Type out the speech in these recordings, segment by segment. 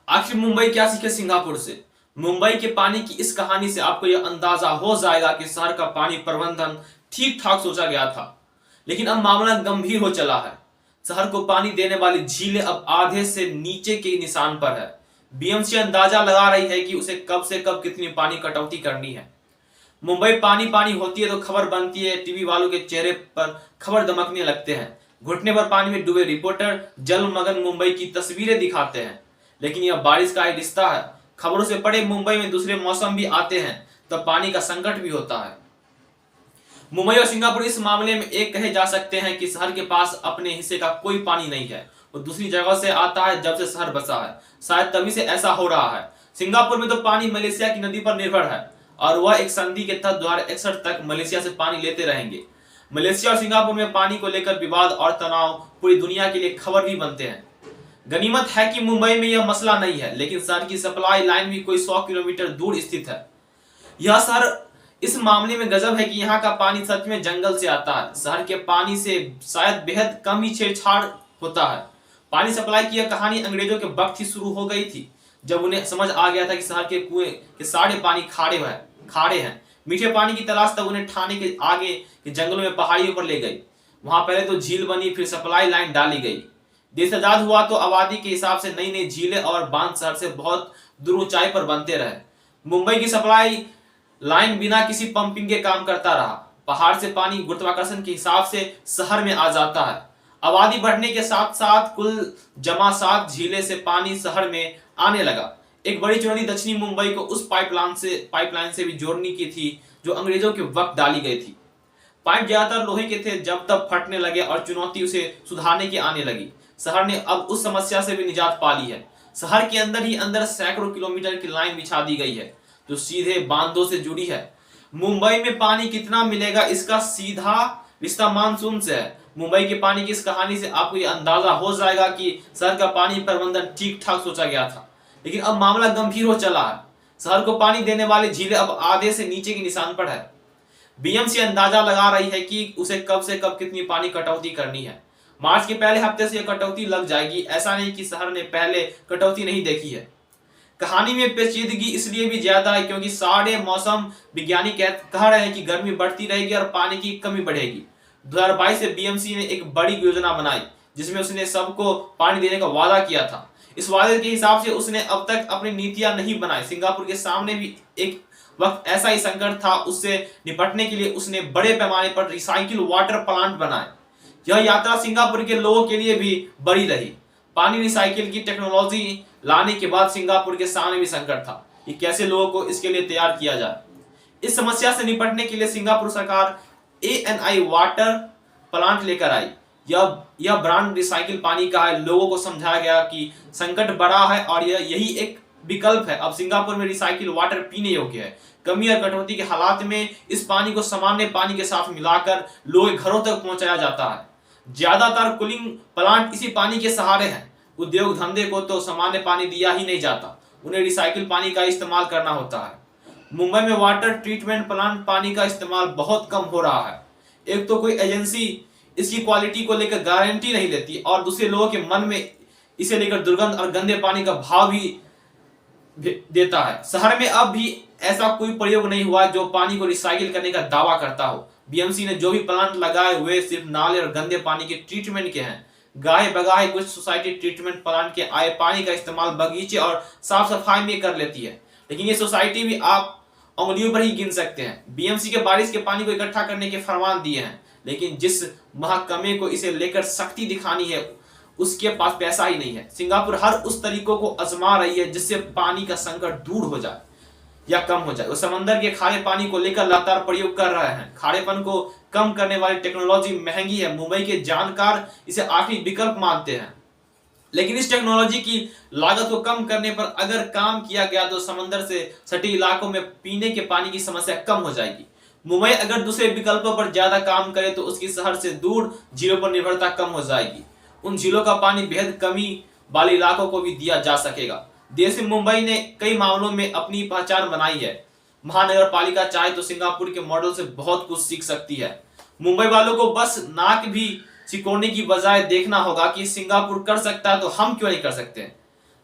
आखिर मुंबई क्या सीखे सिंगापुर से? मुंबई के पानी की इस कहानी से आपको यह अंदाजा हो जाएगा कि शहर का पानी प्रबंधन ठीक ठाक सोचा गया था, लेकिन अब मामला गंभीर हो चला है। शहर को पानी देने वाली झीलें अब आधे से नीचे के निशान पर है। बीएमसी अंदाजा लगा रही है कि उसे कब से कब कितनी पानी कटौती करनी है। मुंबई पानी पानी होती है तो खबर बनती है, टीवी वालों के चेहरे पर खबर दमकने लगते हैं। घुटने पर पानी में डूबे रिपोर्टर जलमग्न मुंबई की तस्वीरें दिखाते हैं। लेकिन यह बारिश का एक रिश्ता है। खबरों से पड़े मुंबई में दूसरे मौसम भी आते हैं, तब पानी का संकट भी होता है। मुंबई और सिंगापुर इस मामले में एक कहे जा सकते हैं कि शहर के पास अपने हिस्से का कोई पानी नहीं है, वो दूसरी जगह से आता है। जब से शहर बसा है शायद तभी से ऐसा हो रहा है। सिंगापुर में तो पानी मलेशिया की नदी पर निर्भर है और वह एक संधि के तहत 2061 तक मलेशिया से पानी लेते रहेंगे। मलेशिया और सिंगापुर में पानी को लेकर विवाद और तनाव पूरी दुनिया के लिए खबर भी बनते हैं। गनीमत है कि मुंबई में यह मसला नहीं है, लेकिन शहर की सप्लाई लाइन भी कोई 100 किलोमीटर दूर स्थित है। यह शहर इस मामले में गजब है कि यहाँ का पानी सच में जंगल से आता है। शहर के पानी से शायद बेहद कम ही छेड़छाड़ होता है। पानी सप्लाई की यह कहानी अंग्रेजों के वक्त ही शुरू हो गई थी, जब उन्हें समझ आ गया था कि शहर के कुएं के सारे पानी खारे हैं। मीठे पानी की तलाश तब उन्हें ठाणे के आगे के जंगलों में पहाड़ियों पर ले गई। वहां पहले तो झील बनी, फिर सप्लाई लाइन डाली गई। देश आजाद हुआ तो आबादी के हिसाब से नई नई झीलें और बांध शहर से बहुत दूर ऊंचाई पर बनते रहे। मुंबई की सप्लाई लाइन बिना किसी पंपिंग के काम करता रहा। पहाड़ से पानी गुरुत्वाकर्षण के हिसाब से शहर में आ जाता है। आबादी बढ़ने के साथ साथ कुल जमा 7 झीलें से पानी शहर में आने लगा। एक बड़ी चुनौती दक्षिणी मुंबई को उस पाइपलाइन से भी जोड़ने की थी जो अंग्रेजों के वक्त डाली गई थी। पाइप ज्यादातर लोहे के थे, जब तब फटने लगे और चुनौती उसे सुधारने की आने लगी। शहर ने अब उस समस्या से भी निजात पा ली है। शहर के अंदर ही अंदर सैकड़ों किलोमीटर की लाइन बिछा दी गई है जो सीधे बांधों से जुड़ी है। मुंबई में पानी कितना मिलेगा, इसका सीधा रिश्ता मानसून से है। मुंबई के पानी की इस कहानी से आपको यह अंदाजा हो जाएगा कि शहर का पानी प्रबंधन ठीक ठाक सोचा गया था, लेकिन अब मामला गंभीर हो चला है। शहर को पानी देने वाली झीलें अब आधे से नीचे के निशान पर है। बीएमसी अंदाजा लगा रही है कि उसे कब से कब कितनी पानी कटौती करनी है। मार्च के पहले हफ्ते से यह कटौती लग जाएगी। ऐसा नहीं कि शहर ने पहले कटौती नहीं देखी है। कहानी में पेचीदगी इसलिए भी ज्यादा है क्योंकि सारे मौसम विज्ञानी कह रहे हैं कि गर्मी बढ़ती रहेगी और पानी की कमी बढ़ेगी। 2022 से बीएमसी ने एक बड़ी योजना बनाई जिसमें उसने सबको पानी देने का वादा किया था। इस वादे के हिसाब से उसने अब तक अपनी नीतियां नहीं बनाई। सिंगापुर के सामने भी एक वक्त ऐसा ही संकट था। उससे निपटने के लिए उसने बड़े पैमाने पर रिसाइकिल वाटर प्लांट बनाए। यह यात्रा सिंगापुर के लोगों के लिए भी बड़ी रही। पानी रिसाइकिल की टेक्नोलॉजी लाने के बाद सिंगापुर के सामने भी संकट था कि कैसे लोगों को इसके लिए तैयार किया जाए। इस समस्या से निपटने के लिए सिंगापुर सरकार ANI वाटर प्लांट लेकर आई। यह ब्रांड रिसाइकिल पानी का है। लोगों को समझाया गया कि संकट बड़ा है और यही एक विकल्प है। अब सिंगापुर में रिसाइकिल वाटर पीने योग्य है। कमी और कटौती के हालात में इस पानी को सामान्य पानी के साथ मिलाकर लोगों के घरों तक पहुंचाया जाता है। ज्यादातर कूलिंग प्लांट इसी पानी के सहारे हैं। उद्योग धंधे को तो सामान्य पानी दिया ही नहीं जाता, उन्हें रिसाइकिल पानी का इस्तेमाल करना होता है। मुंबई में वाटर ट्रीटमेंट प्लांट पानी का इस्तेमाल बहुत कम हो रहा है। एक तो कोई एजेंसी इसकी क्वालिटी को लेकर गारंटी नहीं लेती और दूसरे लोगों के मन में इसे लेकर दुर्गंध और गंदे पानी का भाव भी देता है। शहर में अब भी ऐसा कोई प्रयोग नहीं हुआ जो पानी को रिसाइकिल करने का दावा करता हो। बीएमसी ने जो भी प्लांट लगाए हुए सिर्फ नाले और गंदे पानी के ट्रीटमेंट के हैं। गाहे बगाहे कुछ सोसाइटी ट्रीटमेंट प्लांट के आए पानी का इस्तेमाल बगीचे और साफ सफाई में कर लेती है, लेकिन ये सोसाइटी भी आप उंगलियों पर ही गिन सकते हैं। बीएमसी के बारिश के पानी को इकट्ठा करने के फरमान दिए हैं, लेकिन जिस महकमे को इसे लेकर सख्ती दिखानी है उसके पास पैसा ही नहीं है। सिंगापुर हर उस तरीकों को आजमा रही है जिससे पानी का संकट दूर हो जाए या कम हो जाए। वो समंदर के खारे पानी को लेकर लगातार प्रयोग कर रहे हैं। खारेपन को कम करने वाली टेक्नोलॉजी महंगी है। मुंबई के जानकार इसे आखिरी विकल्प मानते हैं, लेकिन इस टेक्नोलॉजी की लागत को कम करने पर अगर काम किया गया तो समंदर से सटे इलाकों में पीने के पानी की समस्या कम हो जाएगी। मुंबई अगर दूसरे विकल्पों पर ज्यादा काम करे तो उसकी शहर से दूर झीलों पर निर्भरता कम हो जाएगी। उन झीलों का पानी बेहद कमी वाले इलाकों को भी दिया जा सकेगा। देश में मुंबई ने कई मामलों में अपनी पहचान बनाई है। महानगर पालिका चाहे तो सिंगापुर के मॉडल से बहुत कुछ सीख सकती है। मुंबई वालों को बस नाक भी सिकोड़ने की बजाय देखना होगा कि सिंगापुर कर सकता है तो हम क्यों नहीं कर सकते।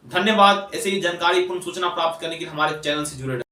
धन्यवाद। ऐसे ही जानकारी पूर्ण सूचना प्राप्त करने के लिए हमारे चैनल से जुड़े रहें।